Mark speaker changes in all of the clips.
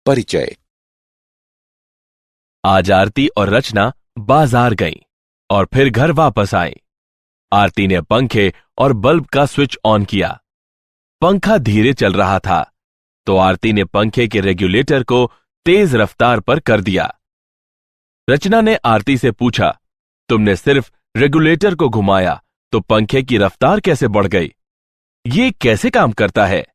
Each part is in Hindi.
Speaker 1: परिचय।
Speaker 2: आज आरती और रचना बाजार गईं और फिर घर वापस आई। आरती ने पंखे और बल्ब का स्विच ऑन किया। पंखा धीरे चल रहा था तो आरती ने पंखे के रेगुलेटर को तेज रफ्तार पर कर दिया। रचना ने आरती से पूछा, तुमने सिर्फ रेगुलेटर को घुमाया तो पंखे की रफ्तार कैसे बढ़ गई? ये कैसे काम करता है?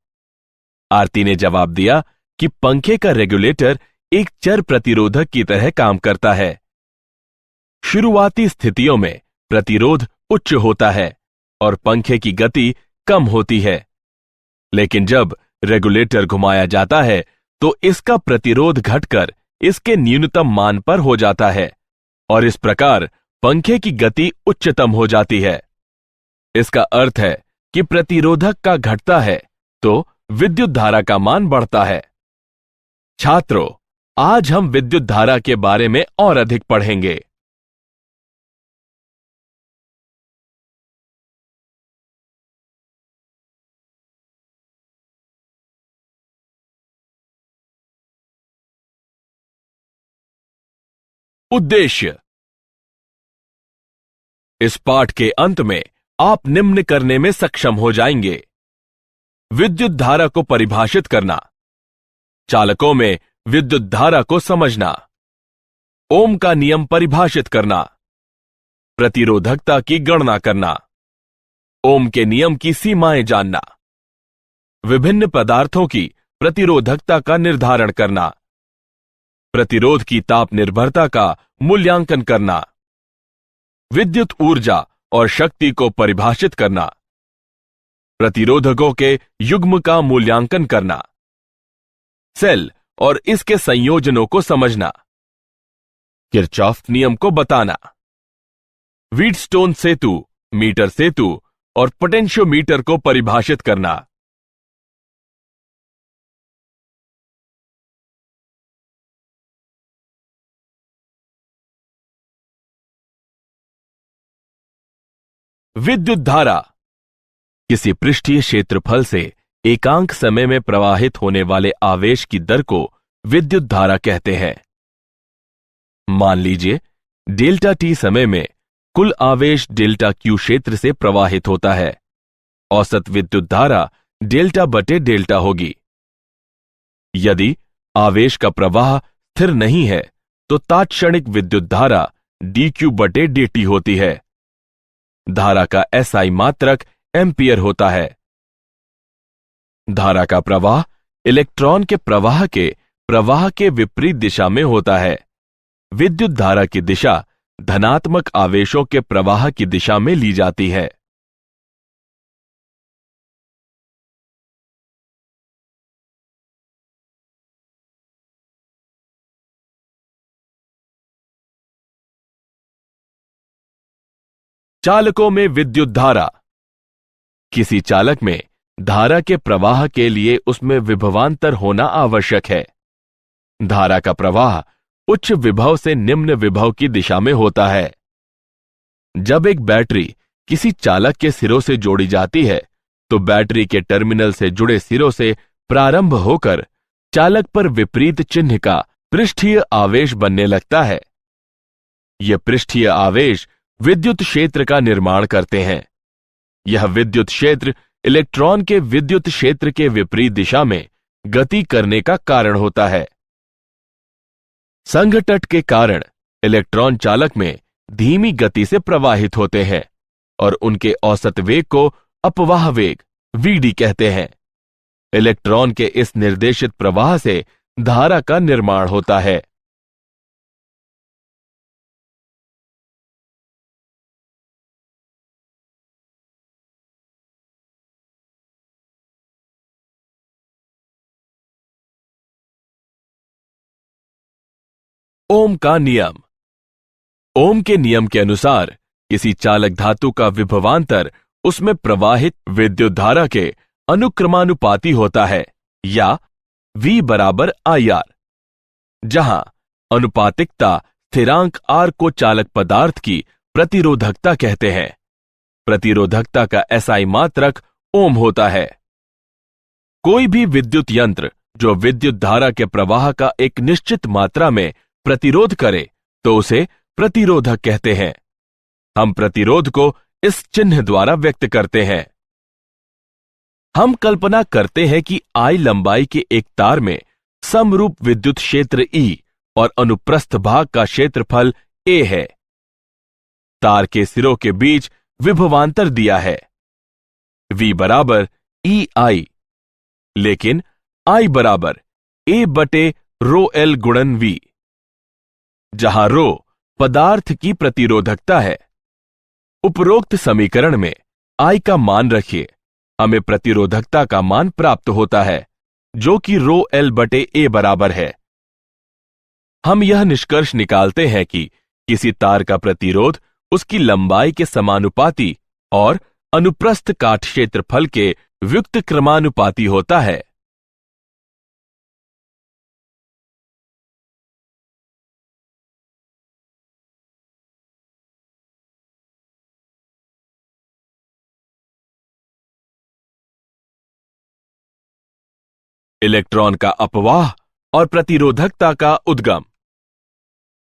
Speaker 2: आरती ने जवाब दिया कि पंखे का रेगुलेटर एक चर प्रतिरोधक की तरह काम करता है। शुरुआती स्थितियों में प्रतिरोध उच्च होता है और पंखे की गति कम होती है, लेकिन जब रेगुलेटर घुमाया जाता है तो इसका प्रतिरोध घटकर इसके न्यूनतम मान पर हो जाता है और इस प्रकार पंखे की गति उच्चतम हो जाती है। इसका अर्थ है कि प्रतिरोधक का घटता है तो विद्युत धारा का मान बढ़ता है। छात्रों, आज हम विद्युत धारा के बारे में और अधिक पढ़ेंगे। उद्देश्य। इस पाठ के अंत में आप निम्न करने में सक्षम हो जाएंगे: विद्युत धारा को परिभाषित करना, चालकों में विद्युत धारा को समझना, ओम का नियम परिभाषित करना, प्रतिरोधकता की गणना करना, ओम के नियम की सीमाएं जानना, विभिन्न पदार्थों की प्रतिरोधकता का निर्धारण करना, प्रतिरोध की ताप निर्भरता का मूल्यांकन करना, विद्युत ऊर्जा और शक्ति को परिभाषित करना, प्रतिरोधकों के युग्म का मूल्यांकन करना, सेल और इसके संयोजनों को समझना, किरचॉफ नियम को बताना, व्हीटस्टोन सेतु, मीटर सेतु और पोटेंशियोमीटर को परिभाषित करना। विद्युत धारा किसी पृष्ठीय क्षेत्रफल से एकांक समय में प्रवाहित होने वाले आवेश की दर को विद्युत धारा कहते हैं। मान लीजिए डेल्टा टी समय में कुल आवेश डेल्टा क्यू क्षेत्र से प्रवाहित होता है। औसत विद्युत धारा डेल्टा बटे डेल्टा होगी। यदि आवेश का प्रवाह स्थिर नहीं है तो तात्क्षणिक विद्युत धारा डी क्यू बटे डी टी होती है। धारा का एसआई मात्रक एम्पियर होता है। धारा का प्रवाह इलेक्ट्रॉन के प्रवाह के विपरीत दिशा में होता है। विद्युत धारा की दिशा धनात्मक आवेशों के प्रवाह की दिशा में ली जाती है। चालकों में विद्युत धारा। किसी चालक में धारा के प्रवाह के लिए उसमें विभवांतर होना आवश्यक है। धारा का प्रवाह उच्च विभव से निम्न विभव की दिशा में होता है। जब एक बैटरी किसी चालक के सिरों से जोड़ी जाती है तो बैटरी के टर्मिनल से जुड़े सिरों से प्रारंभ होकर चालक पर विपरीत चिन्ह का पृष्ठीय आवेश बनने लगता है। यह पृष्ठीय आवेश विद्युत क्षेत्र का निर्माण करते हैं। यह विद्युत क्षेत्र इलेक्ट्रॉन के विद्युत क्षेत्र के विपरीत दिशा में गति करने का कारण होता है। संघटट के कारण इलेक्ट्रॉन चालक में धीमी गति से प्रवाहित होते हैं और उनके औसत वेग को अपवाह वेग वीडी कहते हैं। इलेक्ट्रॉन के इस निर्देशित प्रवाह से धारा का निर्माण होता है। ओम का नियम। ओम के नियम के अनुसार किसी चालक धातु का विभवांतर उसमें प्रवाहित विद्युत धारा के अनुक्रमानुपाती होता है या V बराबर IR, जहां अनुपातिकता स्थिरांक R को चालक पदार्थ की प्रतिरोधकता कहते हैं। प्रतिरोधकता का SI मात्रक ओम होता है। कोई भी विद्युत यंत्र जो विद्युत धारा के प्रवाह का एक निश्चित मात्रा में प्रतिरोध करे तो उसे प्रतिरोधक कहते हैं। हम प्रतिरोध को इस चिन्ह द्वारा व्यक्त करते हैं। हम कल्पना करते हैं कि I लंबाई के एक तार में समरूप विद्युत क्षेत्र E और अनुप्रस्थ भाग का क्षेत्रफल A है। तार के सिरों के बीच विभवांतर दिया है V बराबर EI, लेकिन I बराबर A बटे रो L गुणन V, जहां रो पदार्थ की प्रतिरोधकता है। उपरोक्त समीकरण में I का मान रखिए, हमें प्रतिरोधकता का मान प्राप्त होता है जो कि रो L बटे A बराबर है। हम यह निष्कर्ष निकालते हैं कि किसी तार का प्रतिरोध उसकी लंबाई के समानुपाती और अनुप्रस्थ काट क्षेत्रफल के व्युक्त क्रमानुपाती होता है। इलेक्ट्रॉन का अपवाह और प्रतिरोधकता का उद्गम।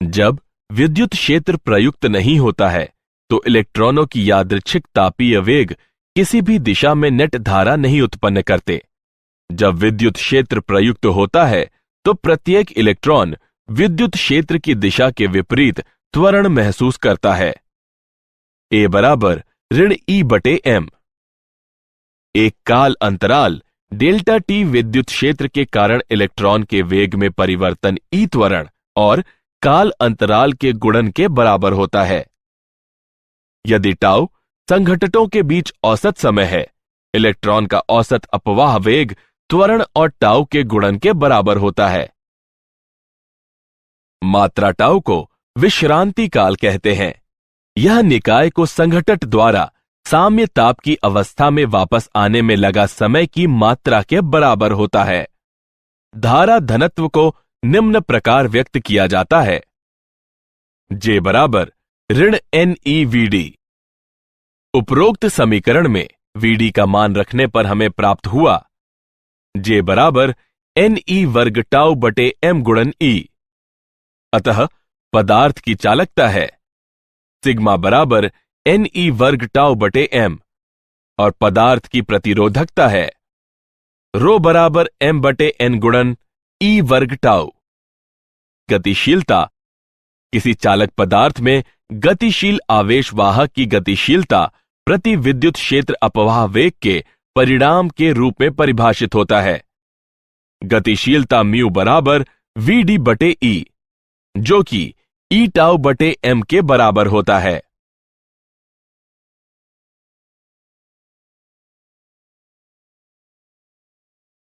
Speaker 2: जब विद्युत क्षेत्र प्रयुक्त नहीं होता है तो इलेक्ट्रॉनों की यादृच्छिक तापीय वेग किसी भी दिशा में नेट धारा नहीं उत्पन्न करते। जब विद्युत क्षेत्र प्रयुक्त होता है तो प्रत्येक इलेक्ट्रॉन विद्युत क्षेत्र की दिशा के विपरीत त्वरण महसूस करता है। A बराबर ऋण E बटे M। एक काल अंतराल डेल्टा T विद्युत क्षेत्र के कारण इलेक्ट्रॉन के वेग में परिवर्तन E त्वरण और काल अंतराल के गुणन के बराबर होता है। यदि टाउ संघटकों के बीच औसत समय है, इलेक्ट्रॉन का औसत अपवाह वेग त्वरण और टाउ के गुणन के बराबर होता है। मात्रा टाउ को विश्रांति काल कहते हैं। यह निकाय को संघटक द्वारा साम्य ताप की अवस्था में वापस आने में लगा समय की मात्रा के बराबर होता है। धारा घनत्व को निम्न प्रकार व्यक्त किया जाता है। J बराबर ऋण NeVd। उपरोक्त समीकरण में Vd का मान रखने पर हमें प्राप्त हुआ J बराबर Ne वर्ग टाउ बटे M गुणन E। अतः पदार्थ की चालकता है सिग्मा बराबर Ne वर्ग टाउ बटे M और पदार्थ की प्रतिरोधकता है रो बराबर M बटे N गुणन E वर्ग टाउ। गतिशीलता किसी चालक पदार्थ में गतिशील आवेश वाहक की गतिशीलता प्रति विद्युत क्षेत्र अपवाह वेग के परिणाम के रूप में परिभाषित होता है। गतिशीलता म्यू बराबर Vd बटे E, जो कि E टाउ बटे M के बराबर होता है।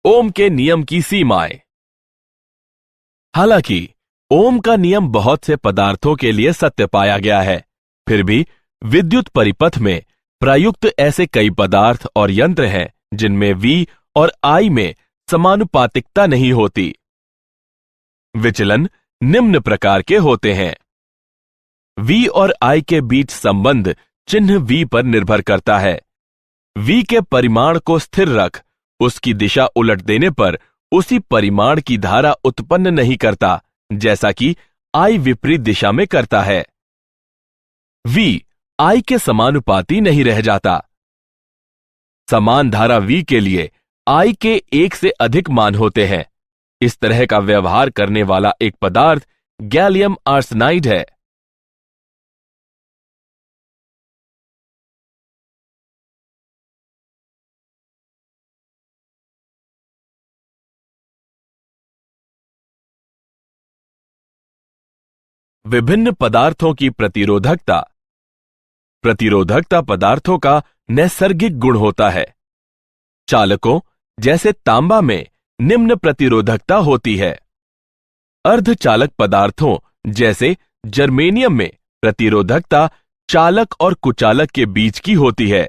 Speaker 2: ओम के नियम की सीमाएं। हालांकि ओम का नियम बहुत से पदार्थों के लिए सत्य पाया गया है, फिर भी विद्युत परिपथ में प्रयुक्त ऐसे कई पदार्थ और यंत्र हैं जिनमें V और I में समानुपातिकता नहीं होती। विचलन निम्न प्रकार के होते हैं। V और I के बीच संबंध चिन्ह V पर निर्भर करता है। V के परिमाण को स्थिर रख उसकी दिशा उलट देने पर उसी परिमाण की धारा उत्पन्न नहीं करता जैसा कि I विपरीत दिशा में करता है। V I के समानुपाती नहीं रह जाता। समान धारा V के लिए I के एक से अधिक मान होते हैं। इस तरह का व्यवहार करने वाला एक पदार्थ गैलियम आर्सेनाइड है। विभिन्न पदार्थों की प्रतिरोधकता। प्रतिरोधकता पदार्थों का नैसर्गिक गुण होता है। चालकों जैसे तांबा में निम्न प्रतिरोधकता होती है। अर्धचालक पदार्थों जैसे जर्मेनियम में प्रतिरोधकता चालक और कुचालक के बीच की होती है।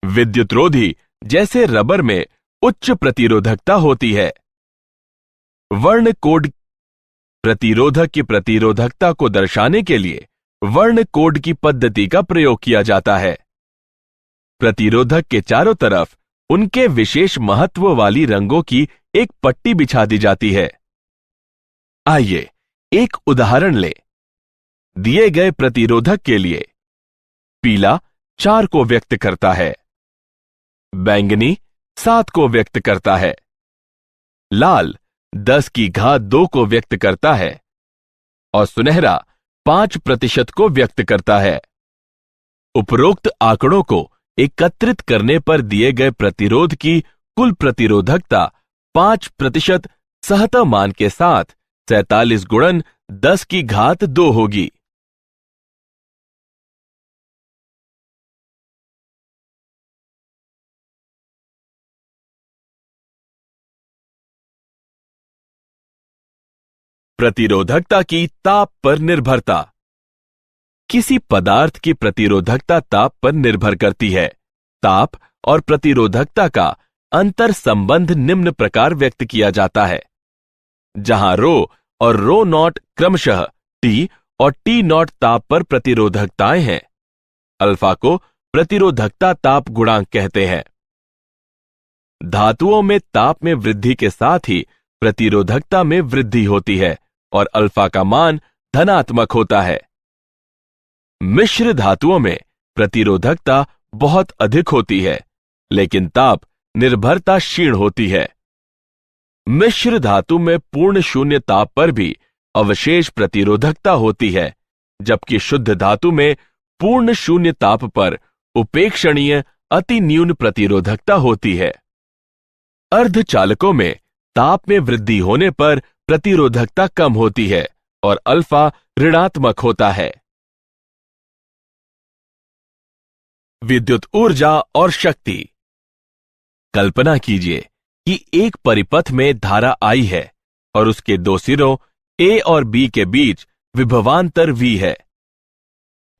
Speaker 2: विद्युतरोधी जैसे रबर में उच्च प्रतिरोधकता होती है। वर्ण कोड प्रतिरोधक की प्रतिरोधकता को दर्शाने के लिए वर्ण कोड की पद्धति का प्रयोग किया जाता है। प्रतिरोधक के चारों तरफ उनके विशेष महत्व वाली रंगों की एक पट्टी बिछा दी जाती है। आइए एक उदाहरण लें। दिए गए प्रतिरोधक के लिए पीला 4 को व्यक्त करता है, बैंगनी 7 को व्यक्त करता है, लाल 10 की घात 2 को व्यक्त करता है और सुनहरा 5% को व्यक्त करता है। उपरोक्त आंकड़ों को एकत्रित करने पर दिए गए प्रतिरोध की कुल प्रतिरोधकता 5% सहता मान के साथ 47 गुणन 10 की घात 2 होगी। प्रतिरोधकता की ताप पर निर्भरता। किसी पदार्थ की प्रतिरोधकता ताप पर निर्भर करती है। ताप और प्रतिरोधकता का अंतर संबंध निम्न प्रकार व्यक्त किया जाता है, जहां रो और रो नॉट क्रमशः टी और टी नॉट ताप पर प्रतिरोधकताएं हैं। अल्फा को प्रतिरोधकता ताप गुणांक कहते हैं। धातुओं में ताप में वृद्धि के साथ ही प्रतिरोधकता में वृद्धि होती है और अल्फा का मान धनात्मक होता है। मिश्र धातुओं में प्रतिरोधकता बहुत अधिक होती है, लेकिन ताप निर्भरता क्षीण होती है। मिश्र धातु में पूर्ण शून्य ताप पर भी अवशेष प्रतिरोधकता होती है, जबकि शुद्ध धातु में पूर्ण शून्य ताप पर उपेक्षणीय अति न्यून प्रतिरोधकता होती है। अर्धचालकों में ताप में वृद्धि होने पर प्रतिरोधकता कम होती है और अल्फा ऋणात्मक होता है। विद्युत ऊर्जा और शक्ति। कल्पना कीजिए कि एक परिपथ में धारा I है और उसके दो सिरों A और B के बीच विभवांतर V है।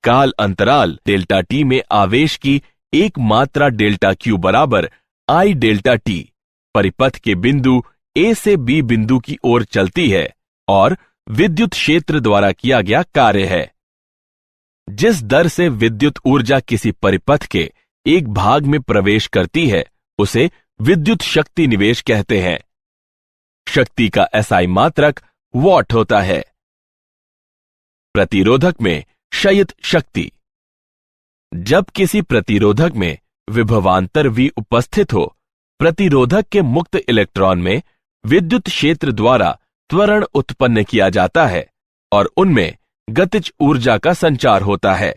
Speaker 2: काल अंतराल डेल्टा T में आवेश की एक मात्रा डेल्टा Q बराबर I डेल्टा T परिपथ के बिंदु A से B बिंदु की ओर चलती है और विद्युत क्षेत्र द्वारा किया गया कार्य है। जिस दर से विद्युत ऊर्जा किसी परिपथ के एक भाग में प्रवेश करती है, उसे विद्युत शक्ति निवेश कहते हैं। शक्ति का SI मात्रक वॉट होता है। प्रतिरोधक में क्षयित शक्ति। जब किसी प्रतिरोधक में विभवांतर V उपस्थित हो, प्रतिरोधक के मुक्त इलेक्ट्रॉन में विद्युत क्षेत्र द्वारा त्वरण उत्पन्न किया जाता है और उनमें गतिज ऊर्जा का संचार होता है।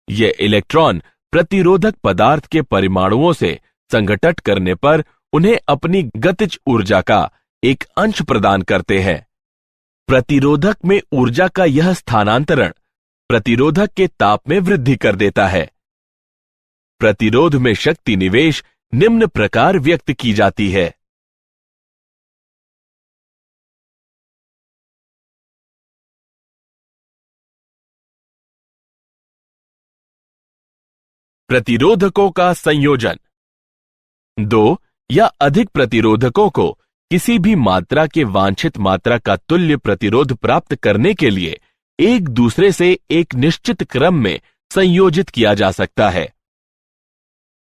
Speaker 2: ये इलेक्ट्रॉन प्रतिरोधक पदार्थ के परमाणुओं से संघटन करने पर उन्हें अपनी गतिज ऊर्जा का एक अंश प्रदान करते हैं। प्रतिरोधक में ऊर्जा का यह स्थानांतरण प्रतिरोधक के ताप में वृद्धि कर देता है। प्रतिरोध में शक्ति निवेश निम्न प्रकार व्यक्त की जाती है। प्रतिरोधकों का संयोजन। दो या अधिक प्रतिरोधकों को किसी भी मात्रा के वांछित मात्रा का तुल्य प्रतिरोध प्राप्त करने के लिए एक दूसरे से एक निश्चित क्रम में संयोजित किया जा सकता है।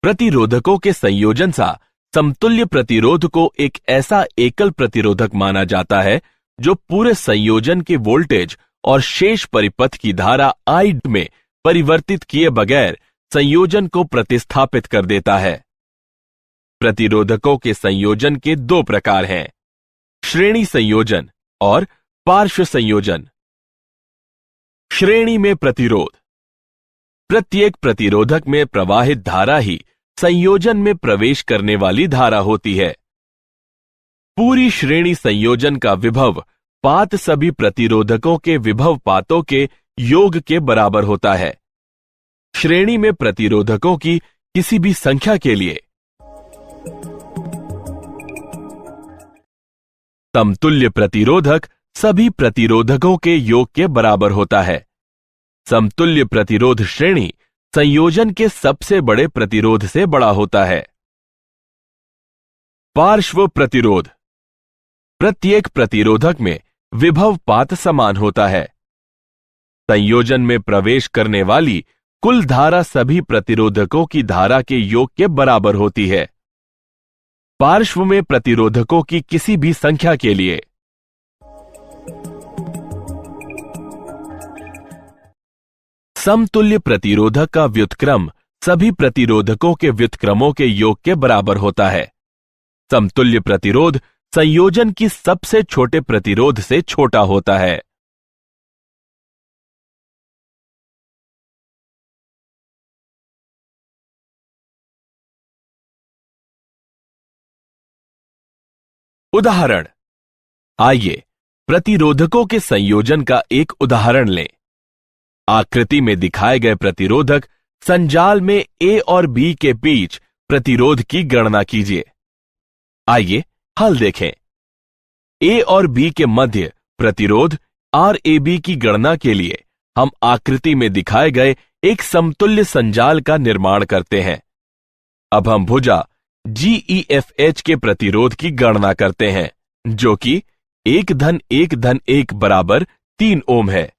Speaker 2: प्रतिरोधकों के संयोजन सा समतुल्य प्रतिरोध को एक ऐसा एकल प्रतिरोधक माना जाता है जो पूरे संयोजन के वोल्टेज और शेष परिपथ की धारा I में परिवर्तित किए बगैर संयोजन को प्रतिस्थापित कर देता है। प्रतिरोधकों के संयोजन के दो प्रकार हैं, श्रेणी संयोजन और पार्श्व संयोजन। श्रेणी में प्रतिरोध। प्रत्येक प्रतिरोधक में प्रवाहित धारा ही संयोजन में प्रवेश करने वाली धारा होती है। पूरी श्रेणी संयोजन का विभव पात सभी प्रतिरोधकों के विभव पातों के योग के बराबर होता है। श्रेणी में प्रतिरोधकों की किसी भी संख्या के लिए समतुल्य प्रतिरोधक सभी प्रतिरोधकों के योग के बराबर होता है। समतुल्य प्रतिरोध श्रेणी संयोजन के सबसे बड़े प्रतिरोध से बड़ा होता है। पार्श्व प्रतिरोध। प्रत्येक प्रतिरोधक में विभव पात समान होता है। संयोजन में प्रवेश करने वाली कुल धारा सभी प्रतिरोधकों की धारा के योग के बराबर होती है। पार्श्व में प्रतिरोधकों की किसी भी संख्या के लिए। समतुल्य प्रतिरोधक का व्युत्क्रम सभी प्रतिरोधकों के व्युत्क्रमों के योग के बराबर होता है। समतुल्य प्रतिरोध संयोजन की सबसे छोटे प्रतिरोध से छोटा होता है। उदाहरण, आइए प्रतिरोधकों के संयोजन का एक उदाहरण लें। आकृति में दिखाए गए प्रतिरोधक संजाल में ए और बी के बीच प्रतिरोध की गणना कीजिए। आइए हल देखें। ए और बी के मध्य प्रतिरोध RAB की गणना के लिए हम आकृति में दिखाए गए एक समतुल्य संजाल का निर्माण करते हैं। अब हम भुजा GEFH के प्रतिरोध की गणना करते हैं, जो कि 1-1-1 बराबर 3 ओम है।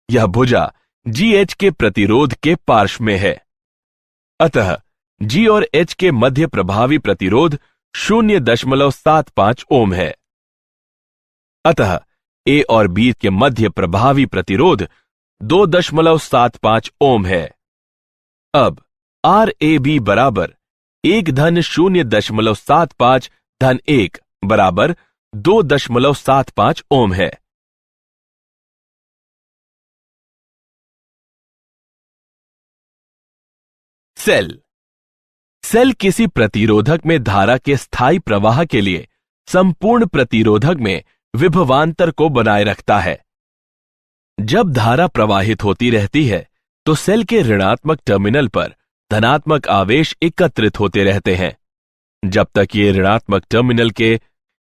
Speaker 2: यह भुजा GH के प्रतिरोध के पार्श्व में है। अतः G और H के मध्य प्रभावी प्रतिरोध 0.75 ओम है। अतः A और B के मध्य प्रभावी प्रतिरोध 2.75 ओम है। अब RAB बराबर 1-0.75-1 बराबर 2.75 ओम है। सेल किसी प्रतिरोधक में धारा के स्थायी प्रवाह के लिए संपूर्ण प्रतिरोधक में विभवांतर को बनाए रखता है। जब धारा प्रवाहित होती रहती है तो सेल के ऋणात्मक टर्मिनल पर धनात्मक आवेश एकत्रित होते रहते हैं। जब तक ये ऋणात्मक टर्मिनल के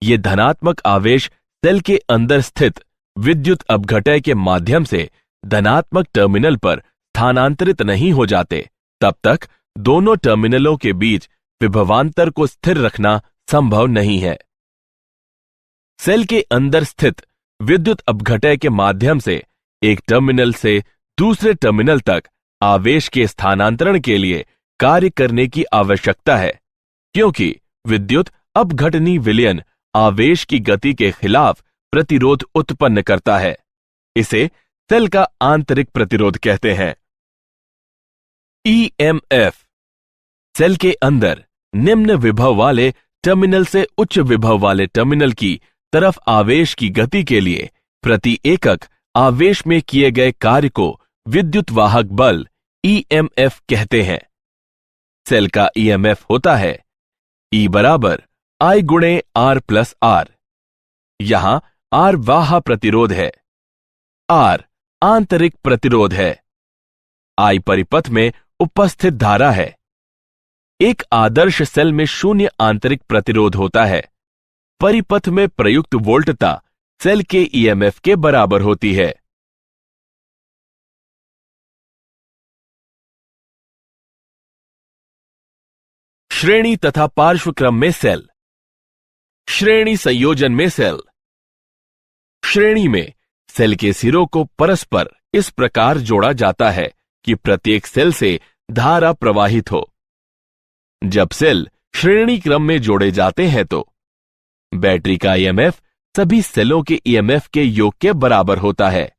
Speaker 2: ये धनात्मक आवेश सेल के अंदर स्थित विद्युत अपघटय के माध्यम से धनात्मक टर्मिनल पर स्थानांतरित नहीं हो जाते, तब तक दोनों टर्मिनलों के बीच विभवांतर को स्थिर रखना संभव नहीं है। सेल के अंदर स्थित विद्युत अपघटय के माध्यम से एक टर्मिनल से दूसरे टर्मिनल तक आवेश के स्थानांतरण के लिए कार्य करने की आवश्यकता है, क्योंकि विद्युत अपघटनी विलयन आवेश की गति के खिलाफ प्रतिरोध उत्पन्न करता है। इसे सेल का आंतरिक प्रतिरोध कहते हैं। EMF सेल के अंदर निम्न विभव वाले टर्मिनल से उच्च विभव वाले टर्मिनल की तरफ आवेश की गति के लिए प्रति एकक आवेश में किए गए कार्य को विद्युत वाहक बल EMF कहते हैं। सेल का EMF होता है E बराबर I गुणे R प्लस R। यहां R वाह प्रतिरोध है, R आंतरिक प्रतिरोध है, I परिपथ में उपस्थित धारा है। एक आदर्श सेल में 0 आंतरिक प्रतिरोध होता है। परिपथ में प्रयुक्त वोल्टता सेल के EMF के बराबर होती है। श्रेणी तथा पार्श्वक्रम में सेल। श्रेणी संयोजन में सेल। श्रेणी में सेल के सिरों को परस्पर इस प्रकार जोड़ा जाता है कि प्रत्येक सेल से धारा प्रवाहित हो। जब सेल श्रेणी क्रम में जोड़े जाते हैं तो बैटरी का EMF सभी सेलों के EMF के योग के बराबर होता है।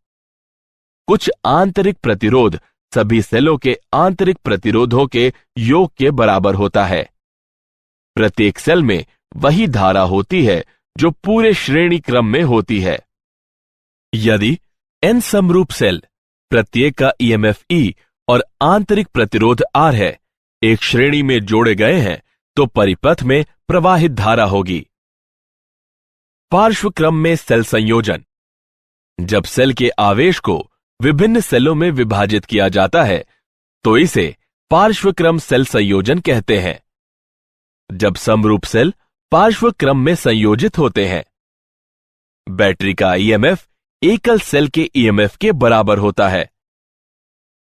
Speaker 2: कुछ आंतरिक प्रतिरोध सभी सेलों के आंतरिक प्रतिरोधों के योग के बराबर होता है। प्रत्येक सेल में वही धारा होती है जो पूरे श्रेणी क्रम में होती है। यदि N समरूप सेल प्रत्येक का EMF E और आंतरिक प्रतिरोध R है, एक श्रेणी में जोड़े गए हैं तो परिपथ में प्रवाहित धारा होगी। पार्श्व क्रम में सेल संयोजन। जब सेल के आवेश को विभिन्न सेलों में विभाजित किया जाता है तो इसे पार्श्व क्रम सेल संयोजन कहते हैं। जब समरूप सेल पार्श्व क्रम में संयोजित होते हैं, बैटरी का EMF एकल सेल के EMF के बराबर होता है।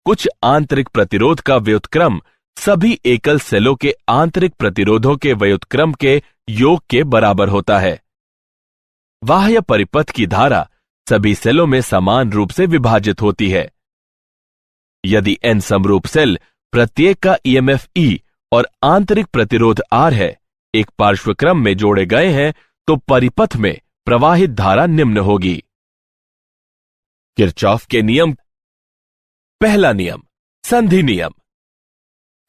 Speaker 2: कुछ आंतरिक प्रतिरोध का व्युत्क्रम सभी एकल सेलों के आंतरिक प्रतिरोधों के व्युत्क्रम के योग के बराबर होता है। बाह्य परिपथ की धारा सभी सेलों में समान रूप से विभाजित होती है। यदि N समरूप सेल प्रत्येक का EMF E और आंतरिक प्रतिरोध R है, एक पार्श्वक्रम में जोड़े गए हैं तो परिपथ में प्रवाहित धारा निम्न होगी। किरचॉफ के नियम। पहला नियम, संधि नियम।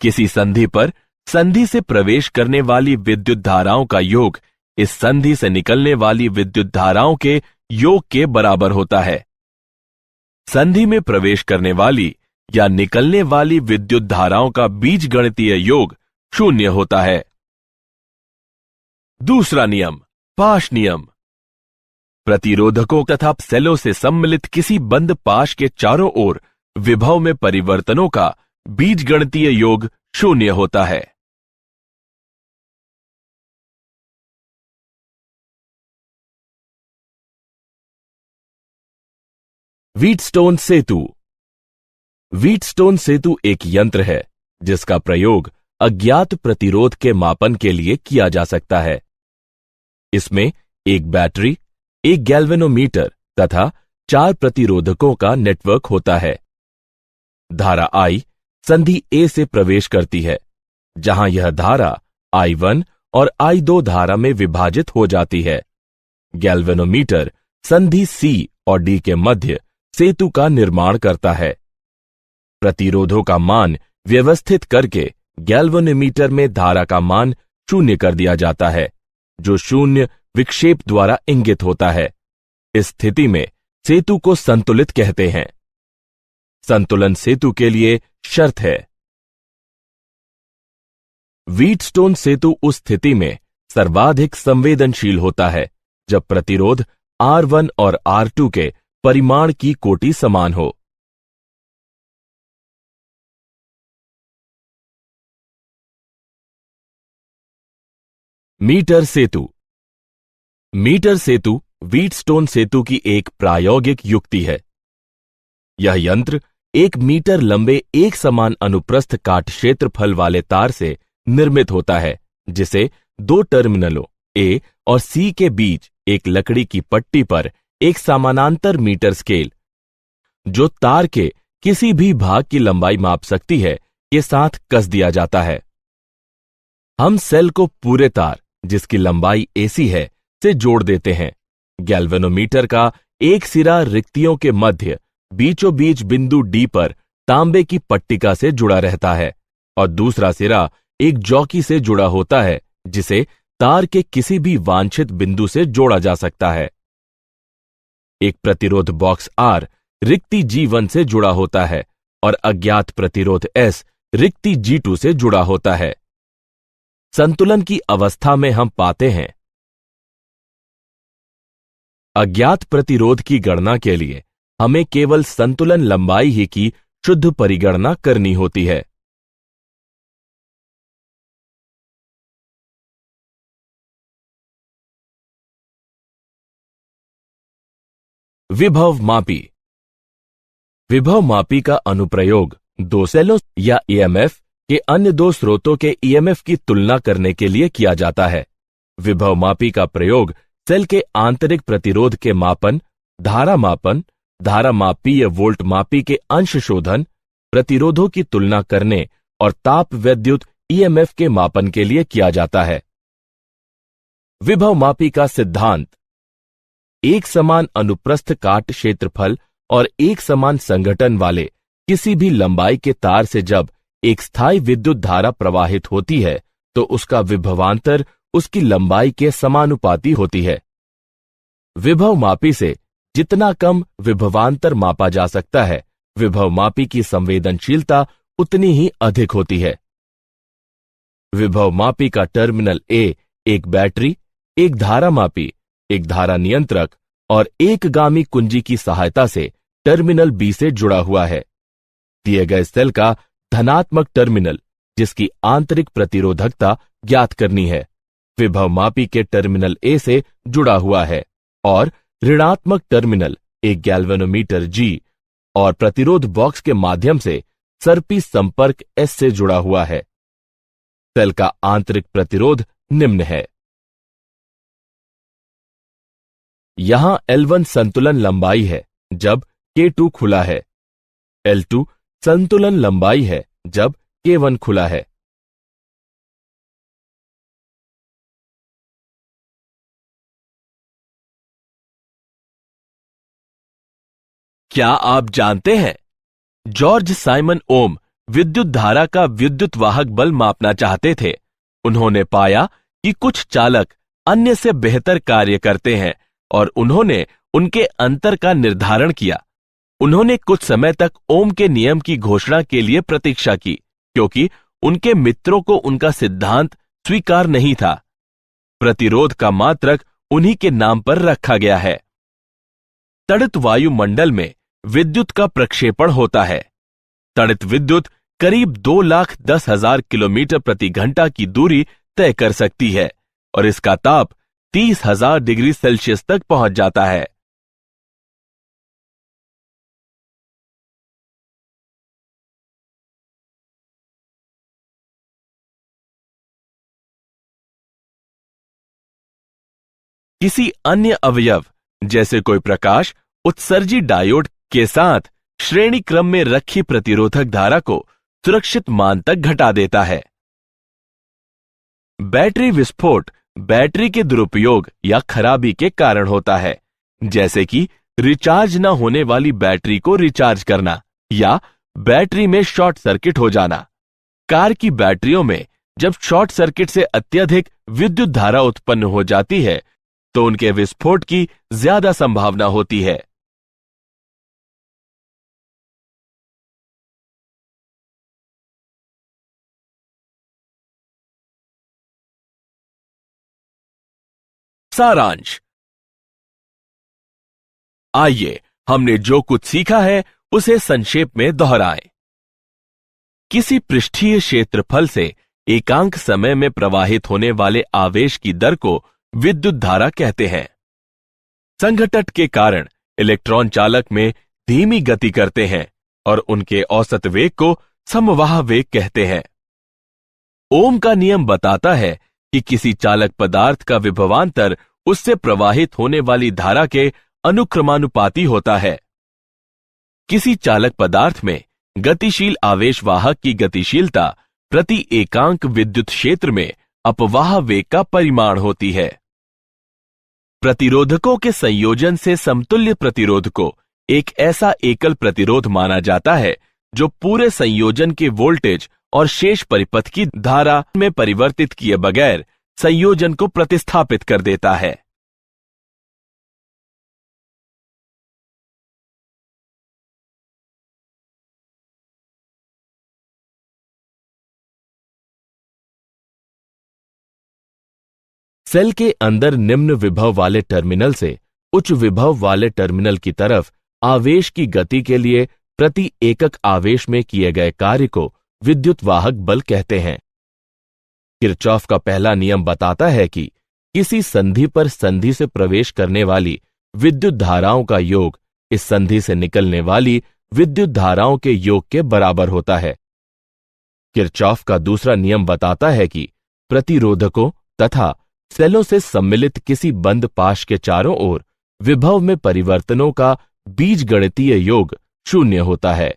Speaker 2: किसी संधि पर संधि से प्रवेश करने वाली विद्युत धाराओं का योग इस संधि से निकलने वाली विद्युत धाराओं के योग के बराबर होता है। संधि में प्रवेश करने वाली या निकलने वाली विद्युत धाराओं का बीजगणितीय योग 0 होता है। दूसरा नियम, पाश नियम। प्रतिरोधकों तथा सेलों से सम्मिलित किसी बंद पाश के चारों ओर विभव में परिवर्तनों का बीजगणितीय योग 0 होता है। व्हीटस्टोन सेतु। व्हीटस्टोन सेतु एक यंत्र है जिसका प्रयोग अज्ञात प्रतिरोध के मापन के लिए किया जा सकता है। इसमें एक बैटरी, एक गैल्वेनोमीटर तथा 4 प्रतिरोधकों का नेटवर्क होता है। धारा I संधि A से प्रवेश करती है, जहां यह धारा I1 और I2 धारा में विभाजित हो जाती है। गैल्वेनोमीटर संधि C और D के मध्य सेतु का निर्माण करता है। प्रतिरोधों का मान व्यवस्थित करके गैल्वेनोमीटर में धारा का मान 0 कर दिया जाता है, जो 0 विक्षेप द्वारा इंगित होता है। इस स्थिति में सेतु को संतुलित कहते हैं। संतुलन सेतु के लिए शर्त है। व्हीटस्टोन सेतु उस स्थिति में सर्वाधिक संवेदनशील होता है जब प्रतिरोध R1 और R2 के परिमाण की कोटि समान हो। मीटर सेतु। मीटर सेतु व्हीटस्टोन सेतु की एक प्रायोगिक युक्ति है। यह यंत्र 1 मीटर लंबे एक समान अनुप्रस्थ काट क्षेत्रफल वाले तार से निर्मित होता है, जिसे 2 टर्मिनलों A और C के बीच एक लकड़ी की पट्टी पर एक समानांतर मीटर स्केल, जो तार के किसी भी भाग की लंबाई माप सकती है, के साथ कस दिया जाता है। हम सेल को पूरे तार, जिसकी लंबाई AC है, से जोड़ देते हैं। गैल्वेनोमीटर का एक सिरा रिक्तियों के मध्य बीचों बीच बिंदु D पर तांबे की पट्टिका से जुड़ा रहता है और दूसरा सिरा एक जॉकी से जुड़ा होता है, जिसे तार के किसी भी वांछित बिंदु से जोड़ा जा सकता है। एक प्रतिरोध बॉक्स R रिक्ति G1 से जुड़ा होता है और अज्ञात प्रतिरोध S रिक्ति G2 से जुड़ा होता है। संतुलन की अवस्था में हम पाते हैं, अज्ञात प्रतिरोध की गणना के लिए हमें केवल संतुलन लंबाई ही की शुद्ध परिगणना करनी होती है। विभव मापी। विभव मापी का अनुप्रयोग 2 सेलों या EMF के अन्य 2 स्रोतों के EMF की तुलना करने के लिए किया जाता है। विभव मापी का प्रयोग सेल के आंतरिक प्रतिरोध के मापन, धारा मापी या वोल्ट मापी के अंश शोधन, प्रतिरोधों की तुलना करने और ताप विद्युत EMF के मापन के लिए किया जाता है। विभव मापी का सिद्धांत। एक समान अनुप्रस्थ काट क्षेत्रफल और एक समान संघटन वाले किसी भी लंबाई के तार से जब एक स्थायी विद्युत धारा प्रवाहित होती है तो उसका विभवांतर उसकी लंबाई के समानुपाती होती है। विभव मापी से जितना कम विभवांतर मापा जा सकता है, विभव मापी की संवेदनशीलता उतनी ही अधिक होती है। विभव मापी का टर्मिनल A एक बैटरी, एक धारा मापी, एक धारा नियंत्रक और एक गामी कुंजी की सहायता से टर्मिनल B से जुड़ा हुआ है। दिए गए सेल का धनात्मक टर्मिनल, जिसकी आंतरिक प्रतिरोधकता ज्ञात करनी है, विभव मापी के टर्मिनल A से जुड़ा हुआ है और ऋणात्मक टर्मिनल एक गैल्वेनोमीटर G और प्रतिरोध बॉक्स के माध्यम से सर्पी संपर्क S से जुड़ा हुआ है। सेल का आंतरिक प्रतिरोध निम्न है। यहां L1 संतुलन लंबाई है जब K2 खुला है। L2 संतुलन लंबाई है जब K1 खुला है। क्या आप जानते हैं, जॉर्ज साइमन ओम विद्युत धारा का विद्युत वाहक बल मापना चाहते थे। उन्होंने पाया कि कुछ चालक अन्य से बेहतर कार्य करते हैं और उन्होंने उनके अंतर का निर्धारण किया। उन्होंने कुछ समय तक ओम के नियम की घोषणा के लिए प्रतीक्षा की, क्योंकि उनके मित्रों को उनका सिद्धांत स्वीकार नहीं था। प्रतिरोध का मात्रक उन्हीं के नाम पर रखा गया है। तड़ित वायुमंडल में विद्युत का प्रक्षेपण होता है। तड़ित विद्युत करीब 2,10,000 किलोमीटर प्रति घंटा की दूरी तय कर सकती है और इसका ताप 30,000 डिग्री सेल्सियस तक पहुंच जाता है। किसी अन्य अवयव जैसे कोई प्रकाश उत्सर्जी डायोड के साथ श्रेणी क्रम में रखी प्रतिरोधक धारा को सुरक्षित मान तक घटा देता है। बैटरी विस्फोट बैटरी के दुरुपयोग या खराबी के कारण होता है, जैसे कि रिचार्ज न होने वाली बैटरी को रिचार्ज करना या बैटरी में शॉर्ट सर्किट हो जाना। कार की बैटरियों में जब शॉर्ट सर्किट से अत्यधिक विद्युत धारा उत्पन्न हो जाती है तो उनके विस्फोट की ज्यादा संभावना होती है। सारांश। आइए हमने जो कुछ सीखा है उसे संक्षेप में दोहराएं। किसी पृष्ठीय क्षेत्रफल से एकांक समय में प्रवाहित होने वाले आवेश की दर को विद्युत धारा कहते हैं। संघटन के कारण इलेक्ट्रॉन चालक में धीमी गति करते हैं और उनके औसत वेग को समवाह वेग कहते हैं। ओम का नियम बताता है कि किसी चालक पदार्थ का विभवांतर उससे प्रवाहित होने वाली धारा के अनुक्रमानुपाती होता है। किसी चालक पदार्थ में गतिशील आवेश वाहक की गतिशीलता प्रति एकांक विद्युत क्षेत्र में अपवाह वेग का परिमाण होती है। प्रतिरोधकों के संयोजन से समतुल्य प्रतिरोध को एक ऐसा एकल प्रतिरोध माना जाता है जो पूरे संयोजन के वोल्टेज और शेष परिपथ की धारा में परिवर्तित किए बगैर संयोजन को प्रतिस्थापित कर देता है। सेल के अंदर निम्न विभव वाले टर्मिनल से उच्च विभव वाले टर्मिनल की तरफ आवेश की गति के लिए प्रति एकक आवेश में किए गए कार्य को विद्युत वाहक बल कहते हैं। किरचॉफ का पहला नियम बताता है कि किसी संधि पर संधि से प्रवेश करने वाली विद्युत धाराओं का योग इस संधि से निकलने वाली विद्युत धाराओं के योग के बराबर होता है। किरचॉफ का दूसरा नियम बताता है कि प्रतिरोधकों तथा सेलों से सम्मिलित किसी बंद पाश के चारों ओर विभव में परिवर्तनों का बीजगणितीय योग 0 होता है।